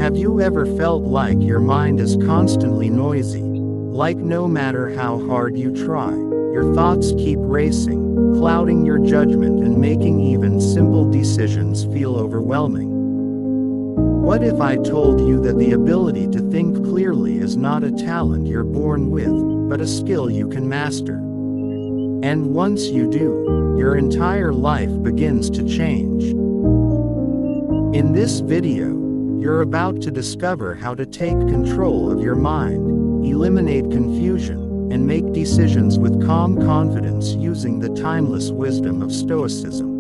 Have you ever felt like your mind is constantly noisy? Like no matter how hard you try, your thoughts keep racing, clouding your judgment and making even simple decisions feel overwhelming? What if I told you that the ability to think clearly is not a talent you're born with, but a skill you can master? And once you do, your entire life begins to change. In this video, you're about to discover how to take control of your mind, eliminate confusion, and make decisions with calm confidence using the timeless wisdom of Stoicism.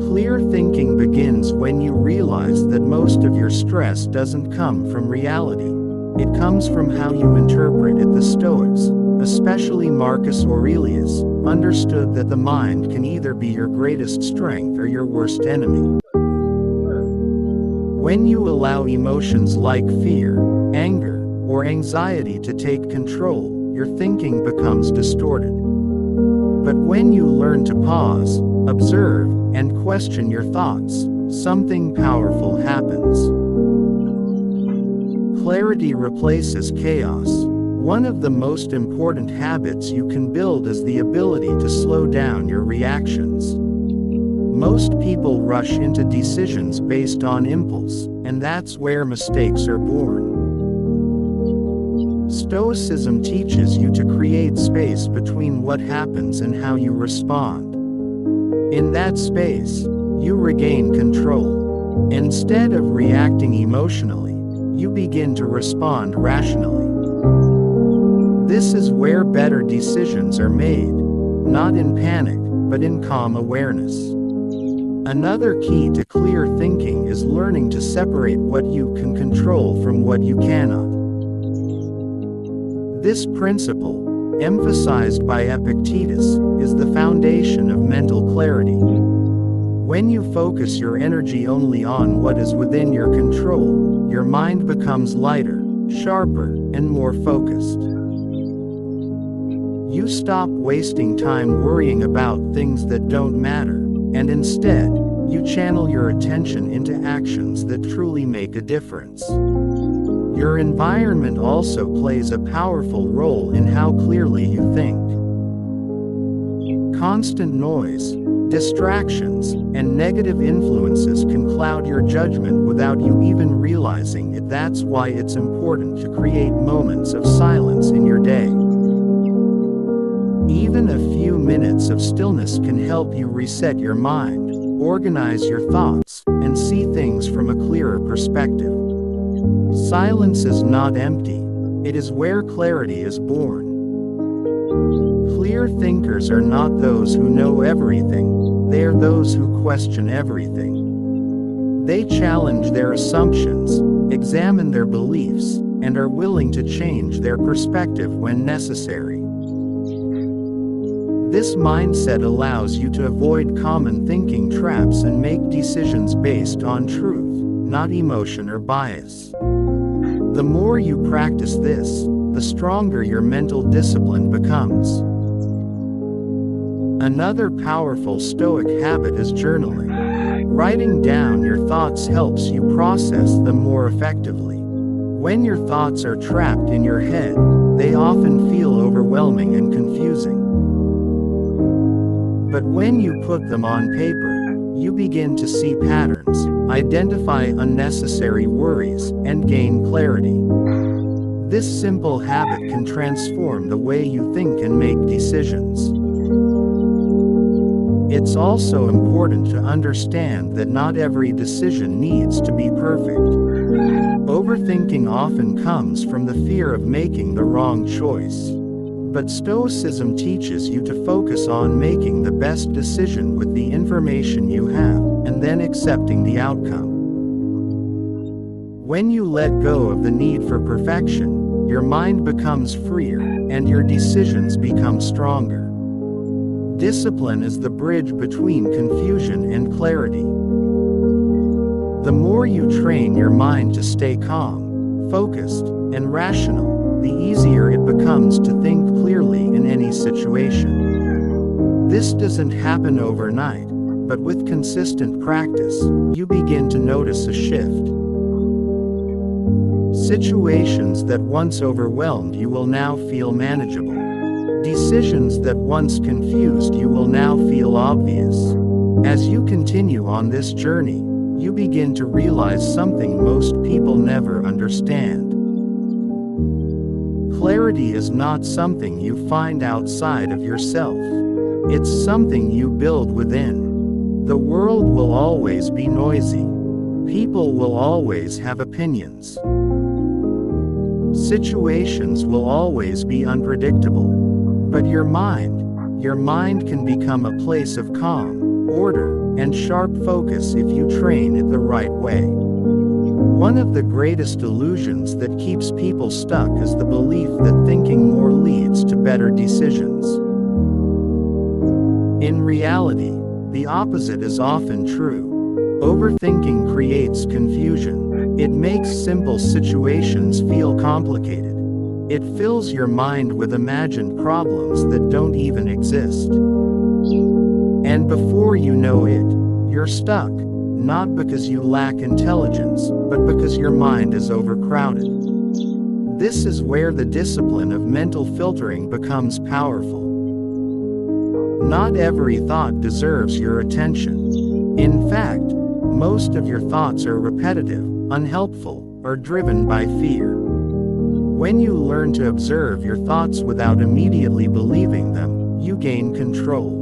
Clear thinking begins when you realize that most of your stress doesn't come from reality. It comes from how you interpret it. The Stoics, especially Marcus Aurelius, understood that the mind can either be your greatest strength or your worst enemy. When you allow emotions like fear, anger, or anxiety to take control, your thinking becomes distorted. But when you learn to pause, observe, and question your thoughts, something powerful happens. Clarity replaces chaos. One of the most important habits you can build is the ability to slow down your reactions. Most people rush into decisions based on impulse, and that's where mistakes are born. Stoicism teaches you to create space between what happens and how you respond. In that space, you regain control. Instead of reacting emotionally, you begin to respond rationally. This is where better decisions are made, not in panic, but in calm awareness. Another key to clear thinking is learning to separate what you can control from what you cannot. This principle, emphasized by Epictetus, is the foundation of mental clarity. When you focus your energy only on what is within your control, your mind becomes lighter, sharper, and more focused. You stop wasting time worrying about things that don't matter, and instead, you channel your attention into actions that truly make a difference. Your environment also plays a powerful role in how clearly you think. Constant noise, distractions, and negative influences can cloud your judgment without you even realizing it. That's why it's important to create moments of silence in your day. Even a few minutes of stillness can help you reset your mind, organize your thoughts, and see things from a clearer perspective. Silence is not empty. It is where clarity is born. Clear thinkers are not those who know everything, they are those who question everything. They challenge their assumptions, examine their beliefs, and are willing to change their perspective when necessary. This mindset allows you to avoid common thinking traps and make decisions based on truth, not emotion or bias. The more you practice this, the stronger your mental discipline becomes. Another powerful Stoic habit is journaling. Writing down your thoughts helps you process them more effectively. When your thoughts are trapped in your head, they often feel overwhelming and confusing. But when you put them on paper, you begin to see patterns, identify unnecessary worries, and gain clarity. This simple habit can transform the way you think and make decisions. It's also important to understand that not every decision needs to be perfect. Overthinking often comes from the fear of making the wrong choice. But Stoicism teaches you to focus on making the best decision with the information you have, and then accepting the outcome. When you let go of the need for perfection, your mind becomes freer, and your decisions become stronger. Discipline is the bridge between confusion and clarity. The more you train your mind to stay calm, focused, and rational, the easier it becomes to think clearly in any situation. This doesn't happen overnight, but with consistent practice, you begin to notice a shift. Situations that once overwhelmed you will now feel manageable. Decisions that once confused you will now feel obvious. As you continue on this journey, you begin to realize something most people never understand. Clarity is not something you find outside of yourself. It's something you build within. The world will always be noisy. People will always have opinions. Situations will always be unpredictable. But your mind can become a place of calm, order, and sharp focus if you train it the right way. One of the greatest illusions that keeps people stuck is the belief that thinking more leads to better decisions. In reality, the opposite is often true. Overthinking creates confusion. It makes simple situations feel complicated. It fills your mind with imagined problems that don't even exist. And before you know it, you're stuck, not because you lack intelligence, but because your mind is overcrowded. This is where the discipline of mental filtering becomes powerful. Not every thought deserves your attention. In fact, most of your thoughts are repetitive, unhelpful, or driven by fear. When you learn to observe your thoughts without immediately believing them, you gain control.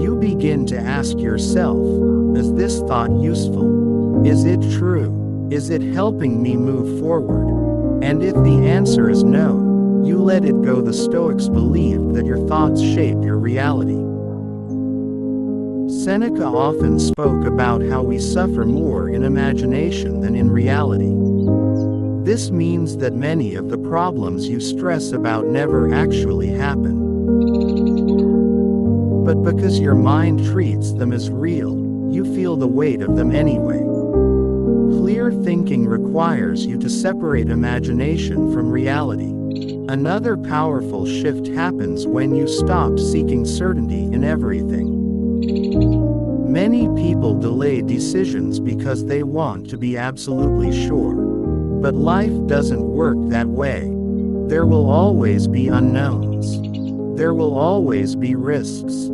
You begin to ask yourself, is this thought useful? Is it true? Is it helping me move forward? And if the answer is no, you let it go. The Stoics believed that your thoughts shape your reality. Seneca often spoke about how we suffer more in imagination than in reality. This means that many of the problems you stress about never actually happen. But because your mind treats them as real, you feel the weight of them anyway. Clear thinking requires you to separate imagination from reality. Another powerful shift happens when you stop seeking certainty in everything. Many people delay decisions because they want to be absolutely sure. But life doesn't work that way. There will always be unknowns. There will always be risks.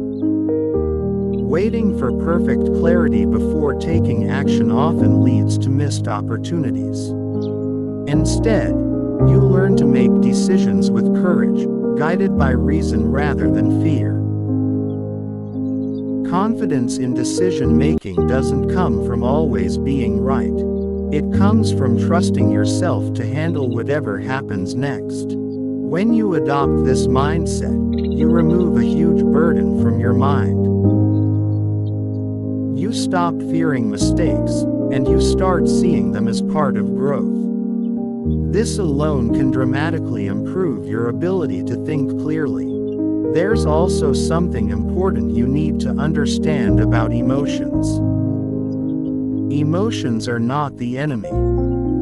Waiting for perfect clarity before taking action often leads to missed opportunities. Instead, you learn to make decisions with courage, guided by reason rather than fear. Confidence in decision-making doesn't come from always being right. It comes from trusting yourself to handle whatever happens next. When you adopt this mindset, you remove a huge burden from your mind. You stop fearing mistakes, and you start seeing them as part of growth. This alone can dramatically improve your ability to think clearly. There's also something important you need to understand about emotions. Emotions are not the enemy.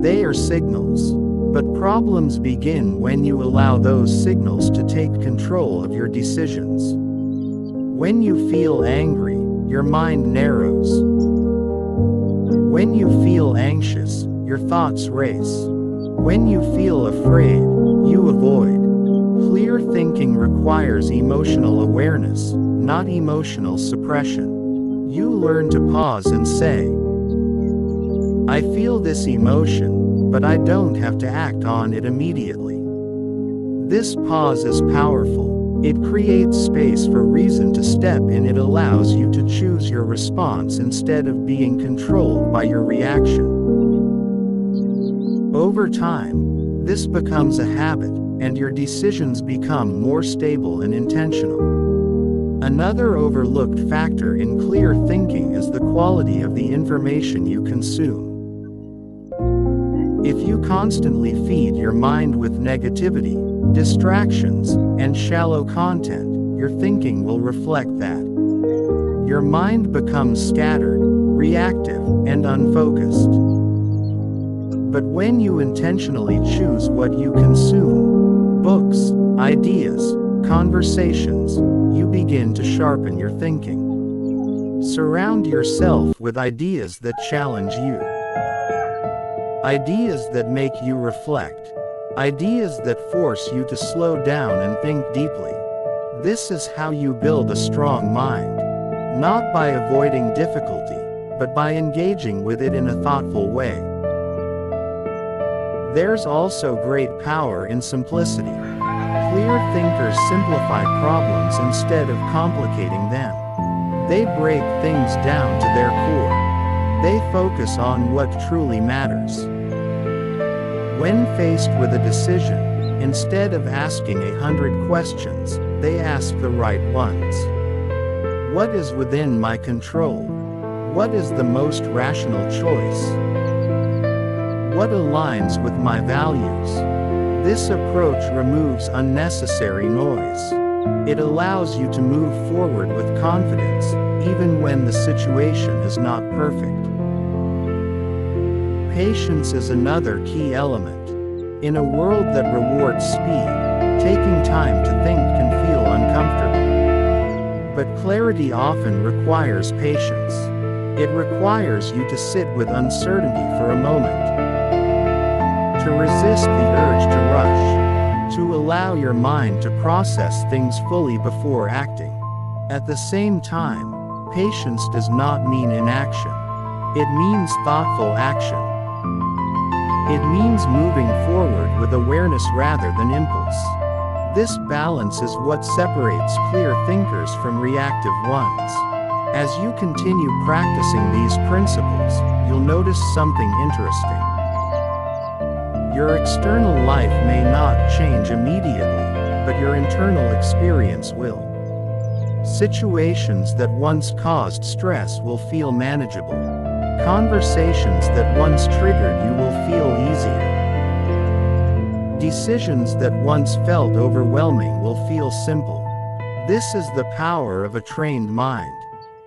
They are signals. But problems begin when you allow those signals to take control of your decisions. When you feel angry, your mind narrows. When you feel anxious, your thoughts race. When you feel afraid, you avoid. Clear thinking requires emotional awareness, not emotional suppression. You learn to pause and say, I feel this emotion, but I don't have to act on it immediately. This pause is powerful. It creates space for reason to step in. It allows you to choose your response instead of being controlled by your reaction. Over time, this becomes a habit, and your decisions become more stable and intentional. Another overlooked factor in clear thinking is the quality of the information you consume. If you constantly feed your mind with negativity, distractions, and shallow content, your thinking will reflect that. Your mind becomes scattered, reactive, and unfocused. But when you intentionally choose what you consume, books, ideas, conversations, you begin to sharpen your thinking. Surround yourself with ideas that challenge you. Ideas that make you reflect. Ideas that force you to slow down and think deeply. This is how you build a strong mind. Not by avoiding difficulty, but by engaging with it in a thoughtful way. There's also great power in simplicity. Clear thinkers simplify problems instead of complicating them. They break things down to their core. They focus on what truly matters. When faced with a decision, instead of asking 100 questions, they ask the right ones. What is within my control? What is the most rational choice? What aligns with my values? This approach removes unnecessary noise. It allows you to move forward with confidence, even when the situation is not perfect. Patience is another key element. In a world that rewards speed, taking time to think can feel uncomfortable. But clarity often requires patience. It requires you to sit with uncertainty for a moment, to resist the urge to rush, to allow your mind to process things fully before acting. At the same time, patience does not mean inaction. It means thoughtful action. It means moving forward with awareness rather than impulse. This balance is what separates clear thinkers from reactive ones. As you continue practicing these principles, you'll notice something interesting. Your external life may not change immediately, but your internal experience will. Situations that once caused stress will feel manageable. Conversations that once triggered you will feel easier. Decisions that once felt overwhelming will feel simple. This is the power of a trained mind.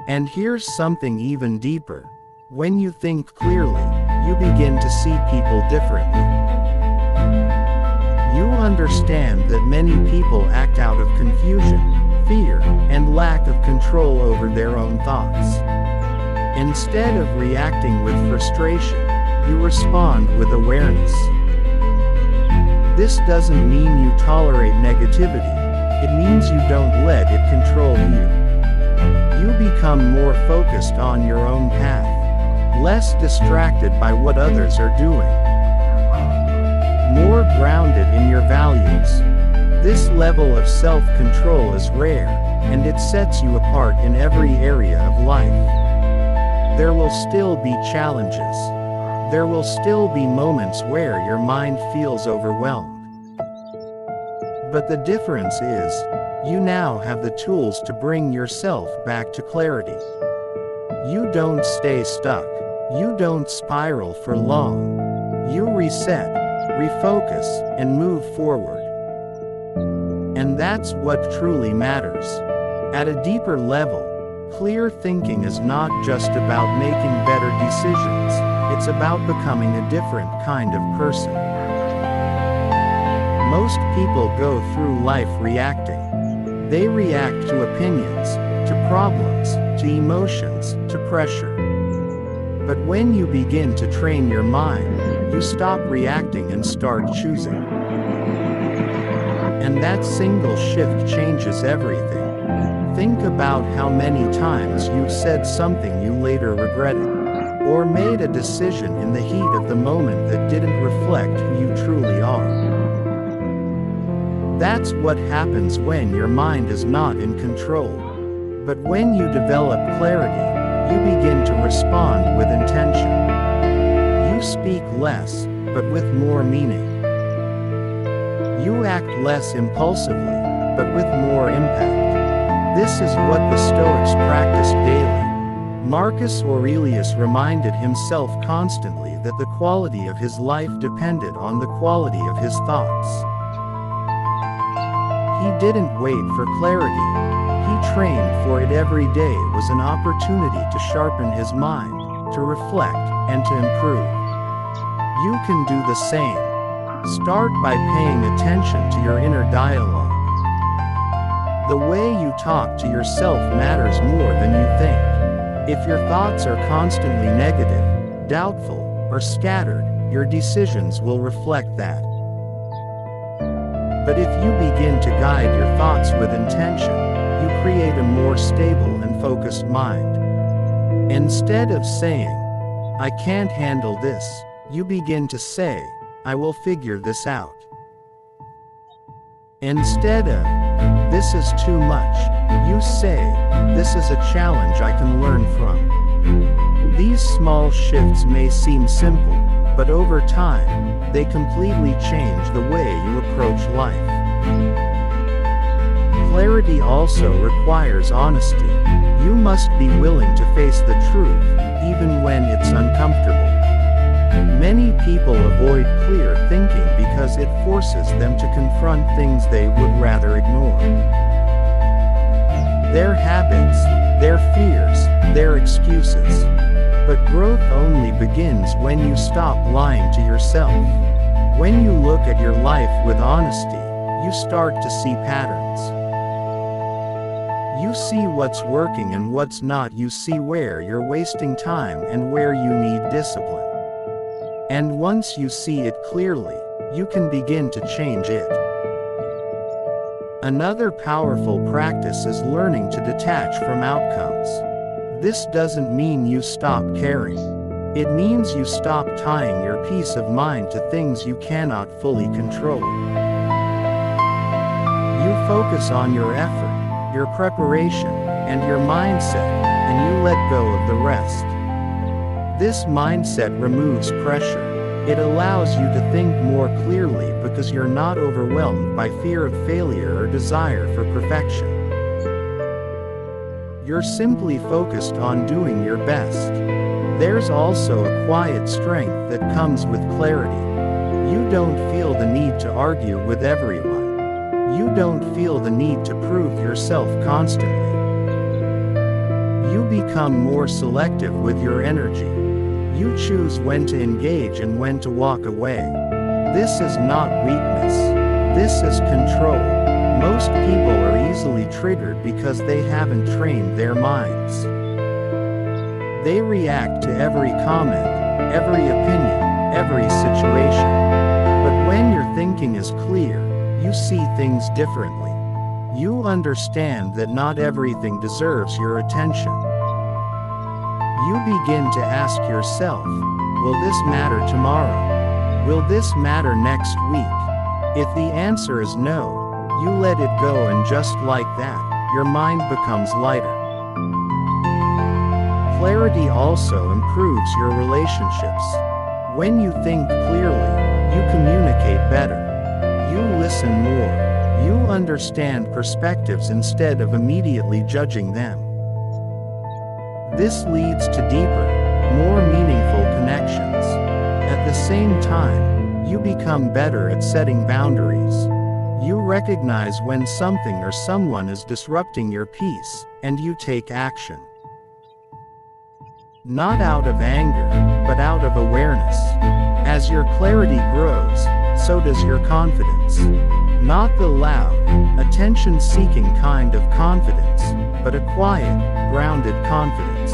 And here's something even deeper. When you think clearly, you begin to see people differently. You understand that many people act out of confusion, fear, and lack of control over their own thoughts. Instead of reacting with frustration, you respond with awareness. This doesn't mean you tolerate negativity. It means you don't let it control you. You become more focused on your own path, less distracted by what others are doing, more grounded in your values. This level of self-control is rare, and it sets you apart in every area of life. There will still be challenges. There will still be moments where your mind feels overwhelmed. But the difference is, you now have the tools to bring yourself back to clarity. You don't stay stuck. You don't spiral for long. You reset, refocus, and move forward. And that's what truly matters. At a deeper level, clear thinking is not just about making better decisions, it's about becoming a different kind of person. Most people go through life reacting. They react to opinions, to problems, to emotions, to pressure. But when you begin to train your mind, you stop reacting and start choosing. And that single shift changes everything. Think about how many times you've said something you later regretted, or made a decision in the heat of the moment that didn't reflect who you truly are. That's what happens when your mind is not in control. But when you develop clarity, you begin to respond with intention. You speak less, but with more meaning. You act less impulsively, but with more impact. This is what the Stoics practiced daily. Marcus Aurelius reminded himself constantly that the quality of his life depended on the quality of his thoughts. He didn't wait for clarity. He trained for it every day. It was an opportunity to sharpen his mind, to reflect, and to improve. You can do the same. Start by paying attention to your inner dialogue. The way you talk to yourself matters more than you think. If your thoughts are constantly negative, doubtful, or scattered, your decisions will reflect that. But if you begin to guide your thoughts with intention, you create a more stable and focused mind. Instead of saying, "I can't handle this," you begin to say, "I will figure this out." Instead of, "This is too much," you say, "This is a challenge I can learn from." These small shifts may seem simple, but over time, they completely change the way you approach life. Clarity also requires honesty. You must be willing to face the truth, even when it's uncomfortable. Many people avoid clear thinking because it forces them to confront things they would rather ignore. Their habits, their fears, their excuses. But growth only begins when you stop lying to yourself. When you look at your life with honesty, you start to see patterns. You see what's working and what's not. You see where you're wasting time and where you need discipline. And once you see it clearly, you can begin to change it. Another powerful practice is learning to detach from outcomes. This doesn't mean you stop caring. It means you stop tying your peace of mind to things you cannot fully control. You focus on your effort, your preparation, and your mindset, and you let go of the rest. This mindset removes pressure. It allows you to think more clearly because you're not overwhelmed by fear of failure or desire for perfection. You're simply focused on doing your best. There's also a quiet strength that comes with clarity. You don't feel the need to argue with everyone. You don't feel the need to prove yourself constantly. You become more selective with your energy. You choose when to engage and when to walk away. This is not weakness. This is control. Most people are easily triggered because they haven't trained their minds. They react to every comment, every opinion, every situation. But when your thinking is clear, you see things differently. You understand that not everything deserves your attention. You begin to ask yourself, will this matter tomorrow? Will this matter next week? If the answer is no, you let it go, and just like that, your mind becomes lighter. Clarity also improves your relationships. When you think clearly, you communicate better. You listen more. You understand perspectives instead of immediately judging them. This leads to deeper, more meaningful connections. At the same time, you become better at setting boundaries. You recognize when something or someone is disrupting your peace, and you take action. Not out of anger, but out of awareness. As your clarity grows, so does your confidence. Not the loud, attention-seeking kind of confidence, but a quiet, grounded confidence.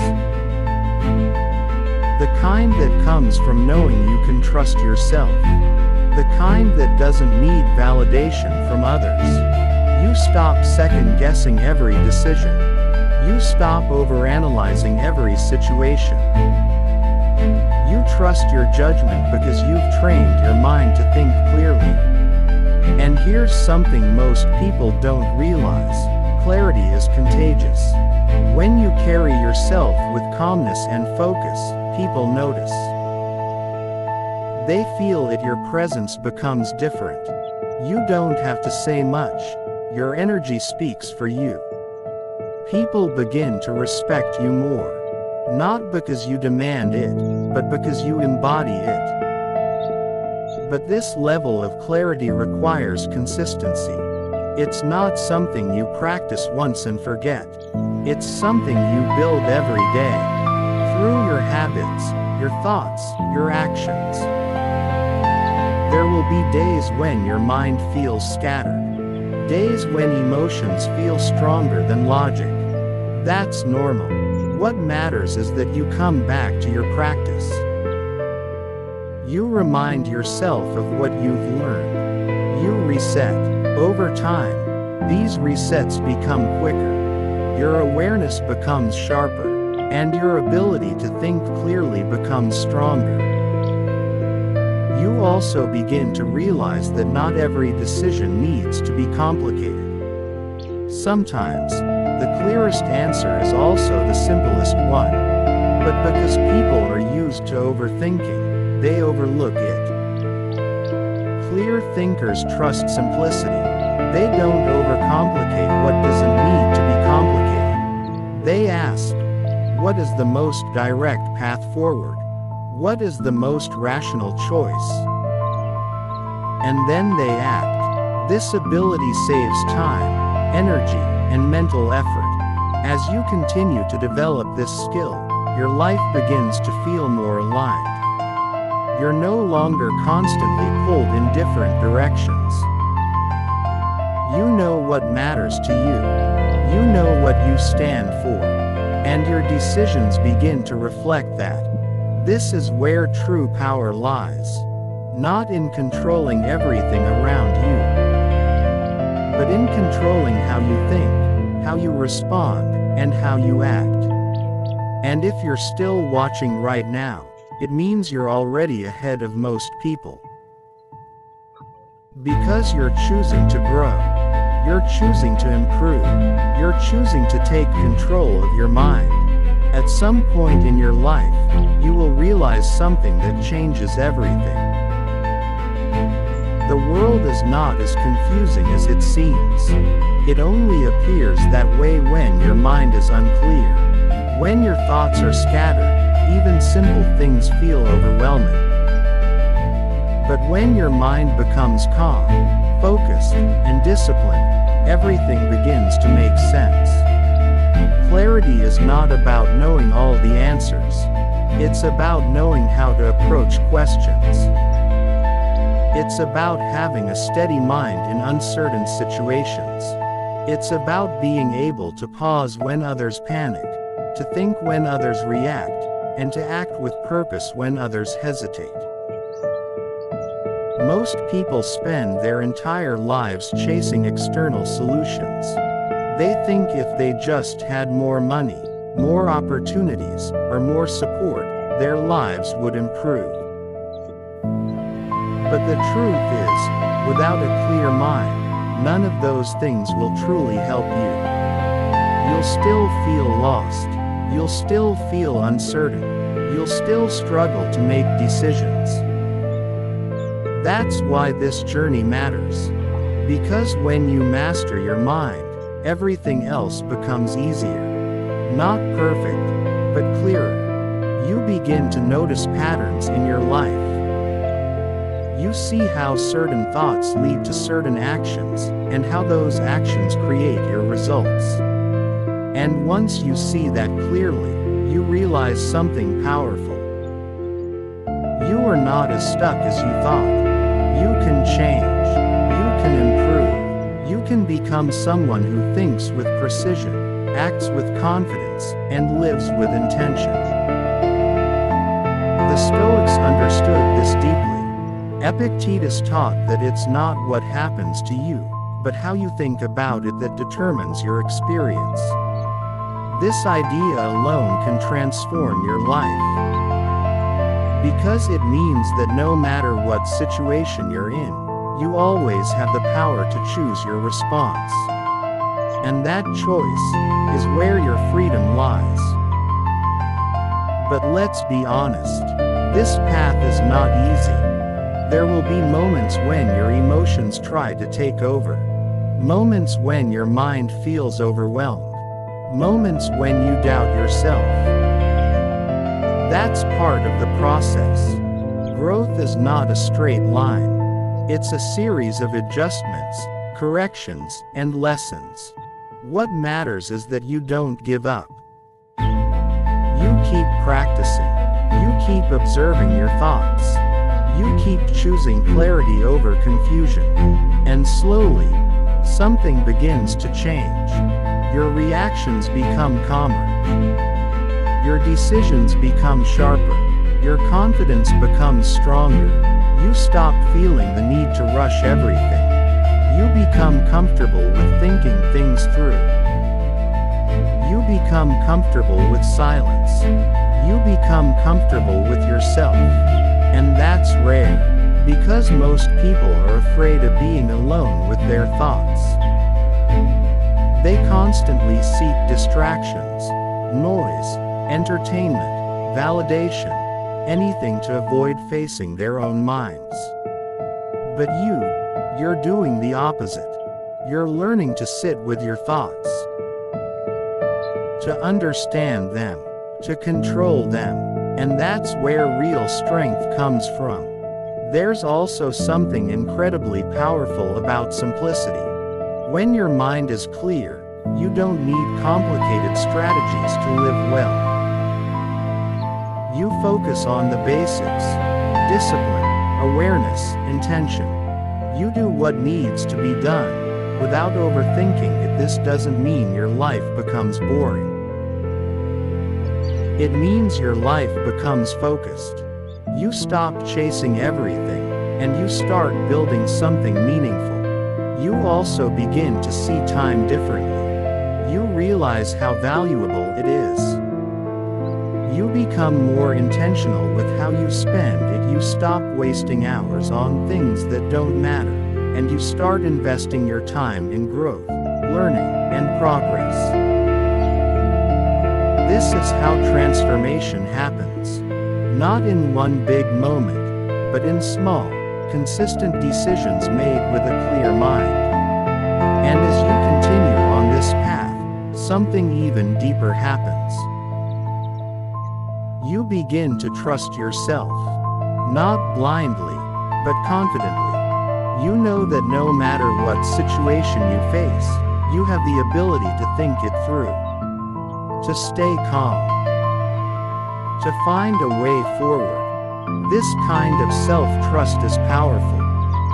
The kind that comes from knowing you can trust yourself. The kind that doesn't need validation from others. You stop second-guessing every decision. You stop overanalyzing every situation. You trust your judgment because you've trained your mind to think clearly. And here's something most people don't realize: clarity is contagious. When you carry yourself with calmness and focus, people notice. They feel it. Your presence becomes different. You don't have to say much. Your energy speaks for you. People begin to respect you more. Not because you demand it, but because you embody it. But this level of clarity requires consistency. It's not something you practice once and forget. It's something you build every day. Through your habits, your thoughts, your actions. There will be days when your mind feels scattered. Days when emotions feel stronger than logic. That's normal. What matters is that you come back to your practice. You remind yourself of what you've learned. You reset. Over time, these resets become quicker. Your awareness becomes sharper, and your ability to think clearly becomes stronger. You also begin to realize that not every decision needs to be complicated. Sometimes, the clearest answer is also the simplest one. But because people are used to overthinking, they overlook it. Clear thinkers trust simplicity. They don't overcomplicate what doesn't need to be complicated. They ask, what is the most direct path forward? What is the most rational choice? And then they act. This ability saves time, energy, and mental effort. As you continue to develop this skill, your life begins to feel more aligned. You're no longer constantly pulled in different directions. You know what matters to you. You know what you stand for. And your decisions begin to reflect that. This is where true power lies. Not in controlling everything around you, but in controlling how you think, how you respond, and how you act. And if you're still watching right now, it means you're already ahead of most people. Because you're choosing to grow. You're choosing to improve. You're choosing to take control of your mind. At some point in your life, you will realize something that changes everything. The world is not as confusing as it seems. It only appears that way when your mind is unclear. When your thoughts are scattered, even simple things feel overwhelming. But when your mind becomes calm, focused, and disciplined, everything begins to make sense. Clarity is not about knowing all the answers. It's about knowing how to approach questions. It's about having a steady mind in uncertain situations. It's about being able to pause when others panic, to think when others react, and to act with purpose when others hesitate. Most people spend their entire lives chasing external solutions. They think if they just had more money, more opportunities, or more support, their lives would improve. But the truth is, without a clear mind, none of those things will truly help you. You'll still feel lost. You'll still feel uncertain. You'll still struggle to make decisions. That's why this journey matters. Because when you master your mind, everything else becomes easier. Not perfect, but clearer. You begin to notice patterns in your life. You see how certain thoughts lead to certain actions, and how those actions create your results. And once you see that clearly, you realize something powerful. You are not as stuck as you thought. You can change. You can improve. You can become someone who thinks with precision, acts with confidence, and lives with intention. The Stoics understood this deeply. Epictetus taught that it's not what happens to you, but how you think about it that determines your experience. This idea alone can transform your life. Because it means that no matter what situation you're in, you always have the power to choose your response. And that choice is where your freedom lies. But let's be honest, this path is not easy. There will be moments when your emotions try to take over. Moments when your mind feels overwhelmed. Moments when you doubt yourself. That's part of the process. Growth is not a straight line. It's a series of adjustments, corrections, and lessons. What matters is that you don't give up. You keep practicing. You keep observing your thoughts. You keep choosing clarity over confusion. And slowly, something begins to change. Your reactions become calmer. Your decisions become sharper. Your confidence becomes stronger. You stop feeling the need to rush everything. You become comfortable with thinking things through. You become comfortable with silence. You become comfortable with yourself. And that's rare, because most people are afraid of being alone with their thoughts. They constantly seek distractions, noise, entertainment, validation, anything to avoid facing their own minds. But you're doing the opposite. You're learning to sit with your thoughts, to understand them, to control them, and that's where real strength comes from. There's also something incredibly powerful about simplicity. When your mind is clear, you don't need complicated strategies to live well. You focus on the basics: discipline, awareness, intention. You do what needs to be done, without overthinking it. This doesn't mean your life becomes boring. It means your life becomes focused. You stop chasing everything, and you start building something meaningful. You also begin to see time differently. You realize how valuable it is. You become more intentional with how you spend it. You stop wasting hours on things that don't matter, and you start investing your time in growth, learning, and progress. This is how transformation happens. Not in one big moment, but in small, consistent decisions made with a clear mind. And as you continue on this path, something even deeper happens. You begin to trust yourself. Not blindly, but confidently. You know that no matter what situation you face, you have the ability to think it through, to stay calm, to find a way forward. This kind of self-trust is powerful.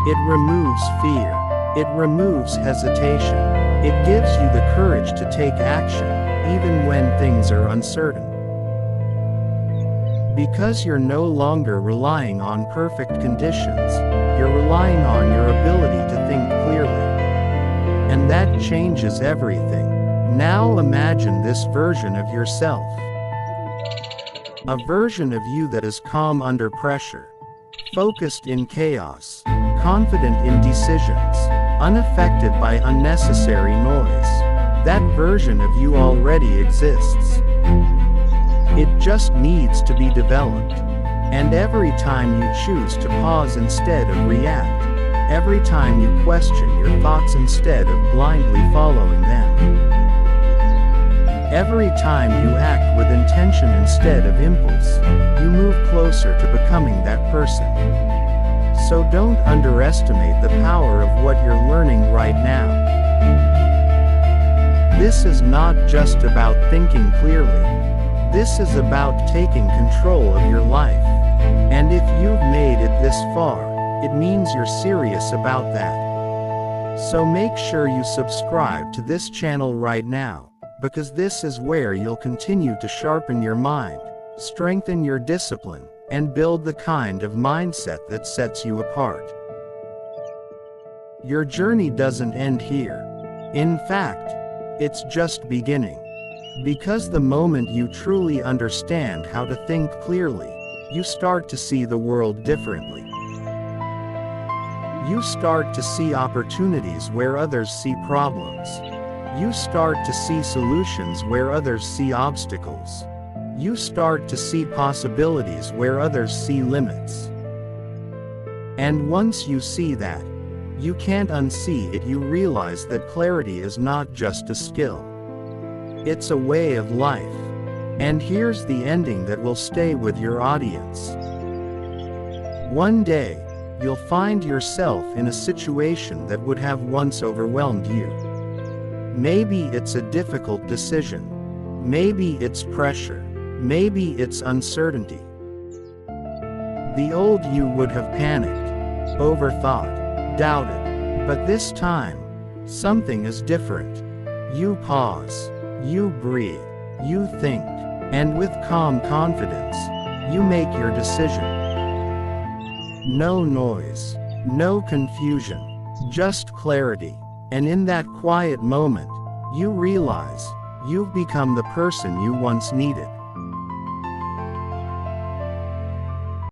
It removes fear. It removes hesitation. It gives you the courage to take action, even when things are uncertain. Because you're no longer relying on perfect conditions, you're relying on your ability to think clearly. And that changes everything. Now imagine this version of yourself. A version of you that is calm under pressure, focused in chaos, confident in decisions, unaffected by unnecessary noise. That version of you already exists. It just needs to be developed. And every time you choose to pause instead of react, every time you question your thoughts instead of blindly following them, every time you act with intention instead of impulse, you move closer to becoming that person. So don't underestimate the power of what you're learning right now. This is not just about thinking clearly. This is about taking control of your life. And if you've made it this far, it means you're serious about that. So make sure you subscribe to this channel right now, because this is where you'll continue to sharpen your mind, strengthen your discipline, and build the kind of mindset that sets you apart. Your journey doesn't end here. In fact, it's just beginning. Because the moment you truly understand how to think clearly, you start to see the world differently. You start to see opportunities where others see problems. You start to see solutions where others see obstacles. You start to see possibilities where others see limits. And once you see that, you can't unsee it. You realize that clarity is not just a skill. It's a way of life. And here's the ending that will stay with your audience. One day, you'll find yourself in a situation that would have once overwhelmed you. Maybe it's a difficult decision. Maybe it's pressure. Maybe it's uncertainty. The old you would have panicked, overthought, doubted. But this time, something is different. You pause. You breathe. You think. And with calm confidence, you make your decision. No noise, no confusion, just clarity. And in that quiet moment, you realize you've become the person you once needed.